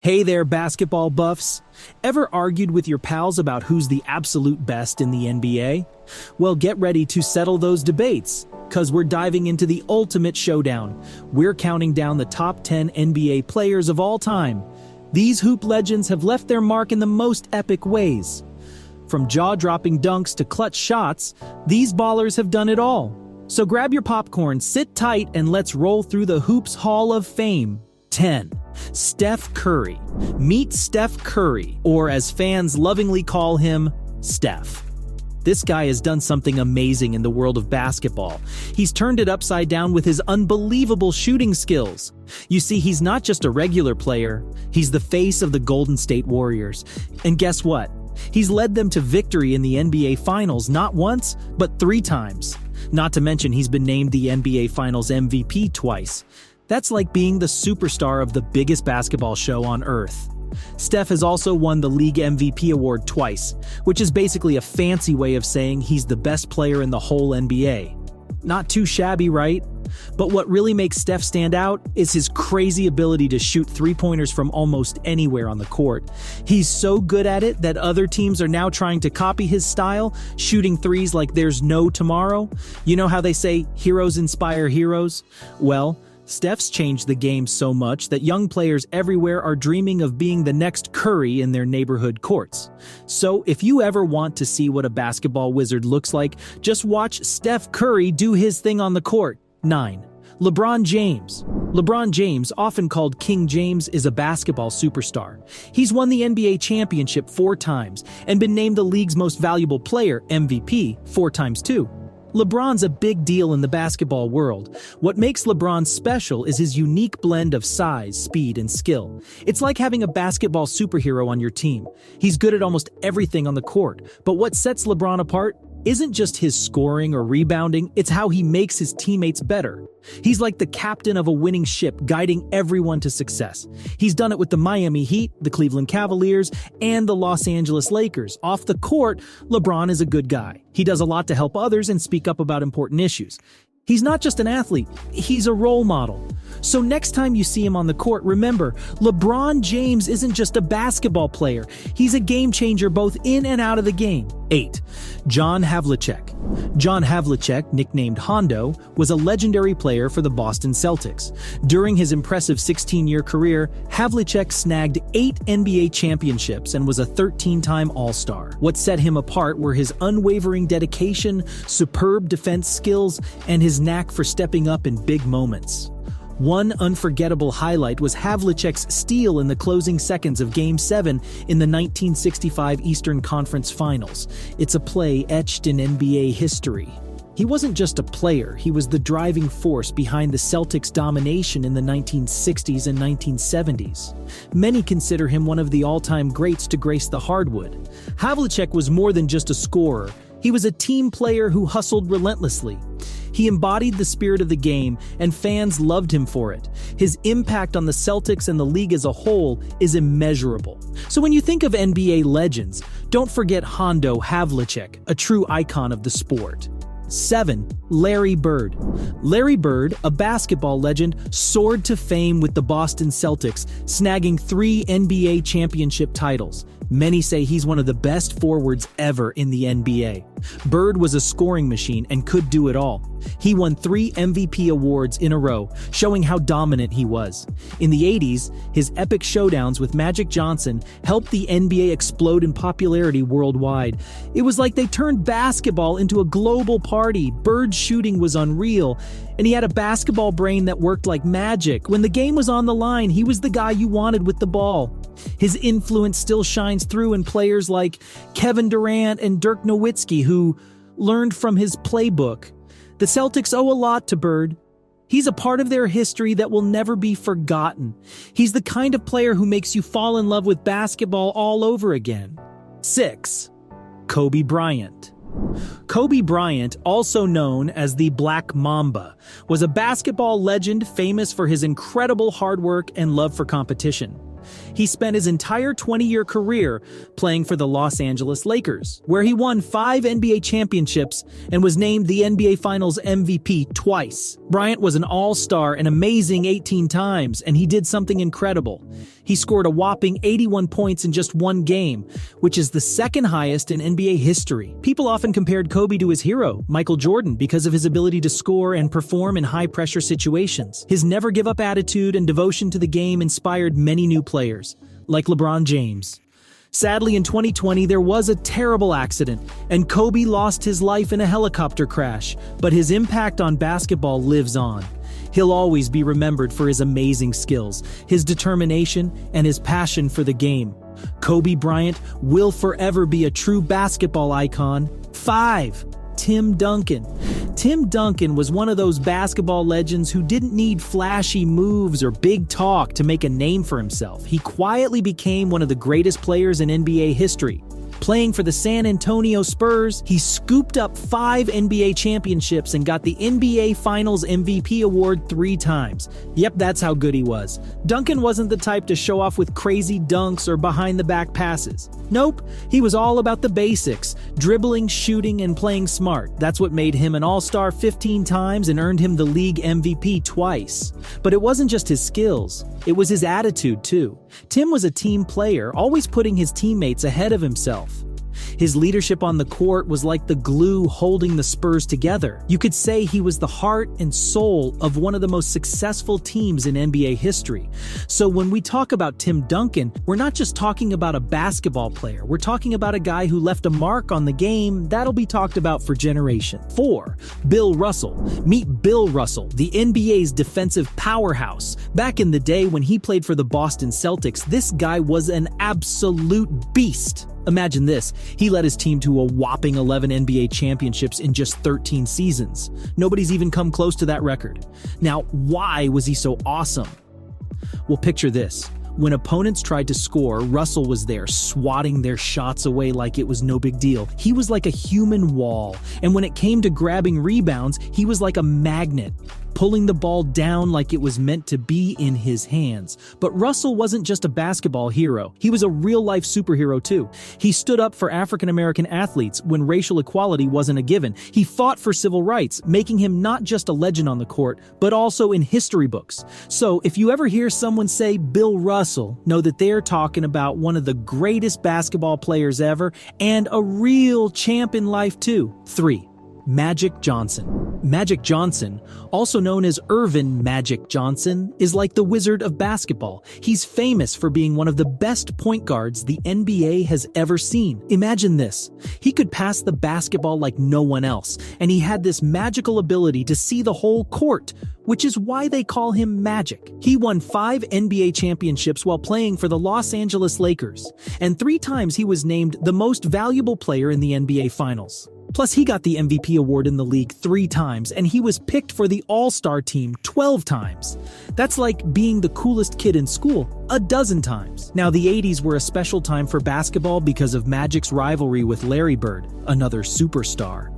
Hey there, basketball buffs. Ever argued with your pals about who's the absolute best in the NBA? Well, get ready to settle those debates, because we're diving into the ultimate showdown. We're counting down the top 10 NBA players of all time. These hoop legends have left their mark in the most epic ways. From jaw-dropping dunks to clutch shots, these ballers have done it all. So grab your popcorn, sit tight, and let's roll through the Hoops Hall of Fame. 10. Steph Curry. Meet Steph Curry, or as fans lovingly call him, Steph. This guy has done something amazing in the world of basketball. He's turned it upside down with his unbelievable shooting skills. You see, he's not just a regular player, he's the face of the Golden State Warriors. And guess what? He's led them to victory in the NBA Finals not once, but 3 times. Not to mention he's been named the NBA Finals MVP twice. That's like being the superstar of the biggest basketball show on earth. Steph has also won the league MVP award twice, which is basically a fancy way of saying he's the best player in the whole NBA. Not too shabby, right? But what really makes Steph stand out is his crazy ability to shoot three-pointers from almost anywhere on the court. He's so good at it that other teams are now trying to copy his style, shooting threes like there's no tomorrow. You know how they say heroes inspire heroes? Well, Steph's changed the game so much that young players everywhere are dreaming of being the next Curry in their neighborhood courts. So if you ever want to see what a basketball wizard looks like, just watch Steph Curry do his thing on the court. 9. LeBron James. LeBron James, often called King James, is a basketball superstar. He's won the NBA championship 4 times and been named the league's most valuable player, MVP, 4 times too. LeBron's a big deal in the basketball world. What makes LeBron special is his unique blend of size, speed, and skill. It's like having a basketball superhero on your team. He's good at almost everything on the court, but what sets LeBron apart isn't just his scoring or rebounding, it's how he makes his teammates better. He's like the captain of a winning ship, guiding everyone to success. He's done it with the Miami Heat, the Cleveland Cavaliers, and the Los Angeles Lakers. Off the court, LeBron is a good guy. He does a lot to help others and speak up about important issues. He's not just an athlete, he's a role model. So next time you see him on the court, remember, LeBron James isn't just a basketball player. He's a game changer both in and out of the game. 8. John Havlicek. John Havlicek, nicknamed Hondo, was a legendary player for the Boston Celtics. During his impressive 16-year career, Havlicek snagged 8 NBA championships and was a 13-time All-Star. What set him apart were his unwavering dedication, superb defense skills, and his knack for stepping up in big moments. One unforgettable highlight was Havlicek's steal in the closing seconds of Game 7 in the 1965 Eastern Conference Finals. It's a play etched in NBA history. He wasn't just a player, he was the driving force behind the Celtics' domination in the 1960s and 1970s. Many consider him one of the all-time greats to grace the hardwood. Havlicek was more than just a scorer. He was a team player who hustled relentlessly. He embodied the spirit of the game, and fans loved him for it. His impact on the Celtics and the league as a whole is immeasurable. So when you think of NBA legends, don't forget Hondo Havlicek, a true icon of the sport. 7. Larry Bird. Larry Bird, a basketball legend, soared to fame with the Boston Celtics, snagging 3 NBA championship titles. Many say he's one of the best forwards ever in the NBA. Bird was a scoring machine and could do it all. He won 3 MVP awards in a row, showing how dominant he was. In the 80s, his epic showdowns with Magic Johnson helped the NBA explode in popularity worldwide. It was like they turned basketball into a global party. Bird's shooting was unreal, and he had a basketball brain that worked like magic. When the game was on the line, he was the guy you wanted with the ball. His influence still shines through in players like Kevin Durant and Dirk Nowitzki, who learned from his playbook. The Celtics owe a lot to Bird. He's a part of their history that will never be forgotten. He's the kind of player who makes you fall in love with basketball all over again. 6. Kobe Bryant. Kobe Bryant, also known as the Black Mamba, was a basketball legend famous for his incredible hard work and love for competition. He spent his entire 20-year career playing for the Los Angeles Lakers, where he won 5 NBA championships and was named the NBA Finals MVP twice. Bryant was an all-star an amazing 18 times, and he did something incredible. He scored a whopping 81 points in just one game, which is the second highest in NBA history. People often compared Kobe to his hero, Michael Jordan, because of his ability to score and perform in high-pressure situations. His never-give-up attitude and devotion to the game inspired many new players, like LeBron James. Sadly, in 2020, there was a terrible accident, and Kobe lost his life in a helicopter crash, but his impact on basketball lives on. He'll always be remembered for his amazing skills, his determination, and his passion for the game. Kobe Bryant will forever be a true basketball icon. 5. Tim Duncan. Tim Duncan was one of those basketball legends who didn't need flashy moves or big talk to make a name for himself. He quietly became one of the greatest players in NBA history. Playing for the San Antonio Spurs, he scooped up 5 NBA championships and got the NBA Finals MVP award 3 times. Yep, that's how good he was. Duncan wasn't the type to show off with crazy dunks or behind-the-back passes. Nope, he was all about the basics, dribbling, shooting, and playing smart. That's what made him an All-Star 15 times and earned him the league MVP twice. But it wasn't just his skills, it was his attitude too. Tim was a team player, always putting his teammates ahead of himself. His leadership on the court was like the glue holding the Spurs together. You could say he was the heart and soul of one of the most successful teams in NBA history. So when we talk about Tim Duncan, we're not just talking about a basketball player. We're talking about a guy who left a mark on the game that'll be talked about for generations. 4. Bill Russell. Meet Bill Russell, the NBA's defensive powerhouse. Back in the day when he played for the Boston Celtics, this guy was an absolute beast. Imagine this, he led his team to a whopping 11 NBA championships in just 13 seasons. Nobody's even come close to that record. Now, why was he so awesome? Well, picture this. When opponents tried to score, Russell was there, swatting their shots away like it was no big deal. He was like a human wall, and when it came to grabbing rebounds, he was like a magnet, pulling the ball down like it was meant to be in his hands. But Russell wasn't just a basketball hero. He was a real-life superhero too. He stood up for African-American athletes when racial equality wasn't a given. He fought for civil rights, making him not just a legend on the court, but also in history books. So if you ever hear someone say Bill Russell, know that they're talking about one of the greatest basketball players ever and a real champ in life too. 3. Magic Johnson. Magic Johnson, also known as Earvin Magic Johnson, is like the wizard of basketball. He's famous for being one of the best point guards the NBA has ever seen. Imagine this. He could pass the basketball like no one else, and he had this magical ability to see the whole court, which is why they call him Magic. He won 5 NBA championships while playing for the Los Angeles Lakers, and 3 times he was named the most valuable player in the NBA Finals. Plus, he got the MVP award in the league 3 times, and he was picked for the All-Star team 12 times. That's like being the coolest kid in school a dozen times. Now, the 80s were a special time for basketball because of Magic's rivalry with Larry Bird, another superstar.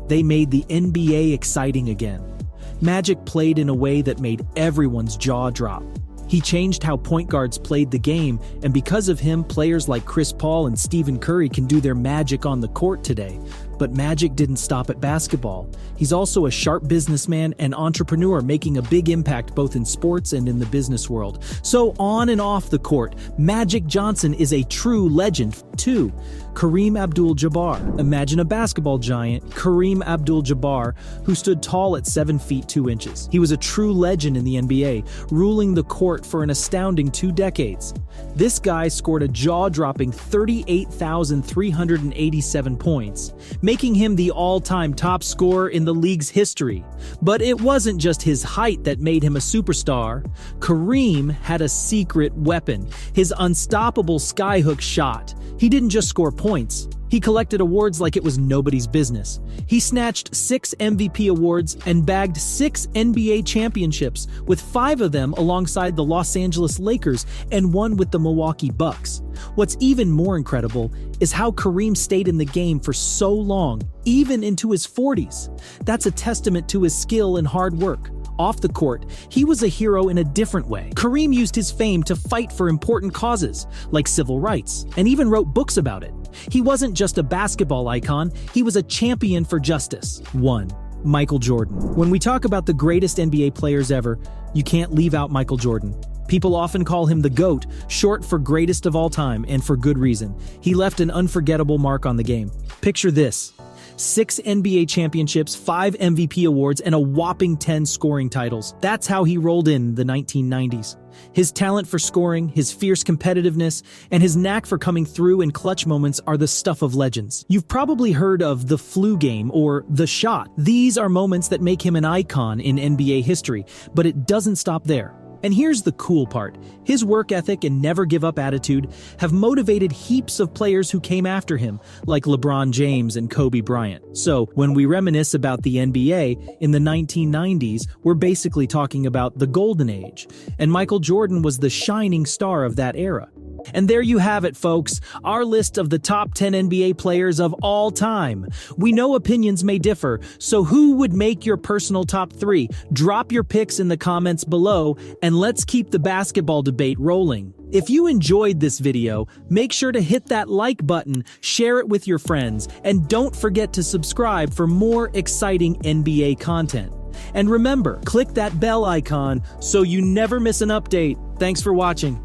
They made the NBA exciting again. Magic played in a way that made everyone's jaw drop. He changed how point guards played the game, and because of him, players like Chris Paul and Stephen Curry can do their magic on the court today. But Magic didn't stop at basketball. He's also a sharp businessman and entrepreneur, making a big impact both in sports and in the business world. So on and off the court, Magic Johnson is a true legend. 2. Kareem AbdulJabar. Imagine a basketball giant, Kareem AbdulJabar, who stood tall at 7 feet 2 inches. He was a true legend in the NBA, ruling the court for an astounding 2 decades. This guy scored a jaw-dropping 38,387 points, making him the all-time top scorer in the league's history. But it wasn't just his height that made him a superstar. Kareem had a secret weapon, his unstoppable skyhook shot. He didn't just score points. He collected awards like it was nobody's business. He snatched 6 MVP awards and bagged 6 NBA championships, with 5 of them alongside the Los Angeles Lakers and 1 with the Milwaukee Bucks. What's even more incredible is how Kareem stayed in the game for so long, even into his 40s. That's a testament to his skill and hard work. Off the court, he was a hero in a different way. Kareem used his fame to fight for important causes, like civil rights, and even wrote books about it. He wasn't just a basketball icon, he was a champion for justice. 1. Michael Jordan. When we talk about the greatest NBA players ever, you can't leave out Michael Jordan. People often call him the GOAT, short for greatest of all time, and for good reason. He left an unforgettable mark on the game. Picture this: 6 NBA championships, 5 MVP awards, and a whopping 10 scoring titles. That's how he rolled in the 1990s. His talent for scoring, his fierce competitiveness, and his knack for coming through in clutch moments are the stuff of legends. You've probably heard of the flu game or the shot. These are moments that make him an icon in NBA history, but it doesn't stop there. And here's the cool part. His work ethic and never-give-up attitude have motivated heaps of players who came after him, like LeBron James and Kobe Bryant. So, when we reminisce about the NBA in the 1990s, we're basically talking about the golden age, and Michael Jordan was the shining star of that era. And there you have it, folks, our list of the top 10 NBA players of all time. We know opinions may differ, so who would make your personal top 3? Drop your picks in the comments below, and let's keep the basketball debate rolling. If you enjoyed this video, make sure to hit that like button, share it with your friends, and don't forget to subscribe for more exciting NBA content. And remember, click that bell icon so you never miss an update. Thanks for watching.